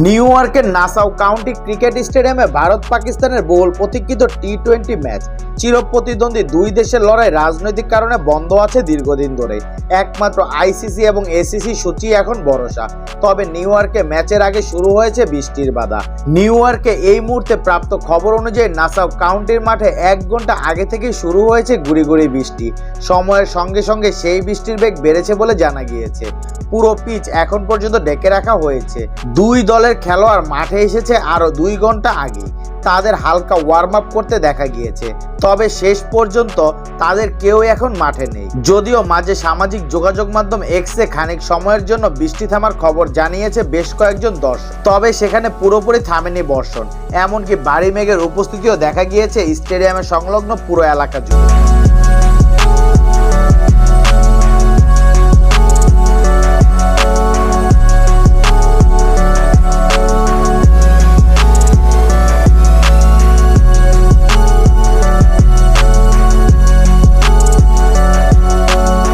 New ইয়র্কের Nassau county cricket স্টেডিয়ামে ভারত পাকিস্তানের বহুল প্রতীক্ষিত টি-20 ম্যাচ। চিরপ্রতিদ্বন্দ্বী দুই দেশের লড়াই রাজনৈতিক কারণে বন্ধ আছে দীর্ঘদিন ধরে। একমাত্র আইসিসি এবং এসিসি সূচি এখন ভরসা। তবে নিউ ইয়র্কে ম্যাচের আগে শুরু হয়েছে বৃষ্টির বাধা। নিউ ইয়র্কে এই মুহূর্তে প্রাপ্ত খবর অনুযায়ী নাসাউ কাউন্টির মাঠে 1 ঘন্টা আগে থেকেই শুরু হয়েছে গুড়ি গুড়ি বৃষ্টি। সময়ের সঙ্গে সঙ্গে সেই বৃষ্টির বেগ বেড়েছে বলে জানা গিয়েছে। পুরো পিচ এখন পর্যন্ত ডেকে রাখা হয়েছে। দুই দলের খেলোয়াড় মাঠে এসেছে আরো 2 ঘন্টা আগে। তাদের হালকা ওয়ার্ম আপ করতে দেখা গিয়েছে, তবে শেষ পর্যন্ত তাদের কেউ এখন মাঠে নেই। যদিও মাঝে সামাজিক যোগাযোগ মাধ্যম এক্সে খানিক সময়ের জন্য বৃষ্টি থামার খবর জানিয়েছে বেশ কয়েকজন দর্শক, তবে সেখানে পুরোপুরি থামেনি বর্ষণ। এমনকি ভারী মেঘের উপস্থিতিও দেখা গিয়েছে স্টেডিয়ামের সংলগ্ন পুরো এলাকা জুড়ে।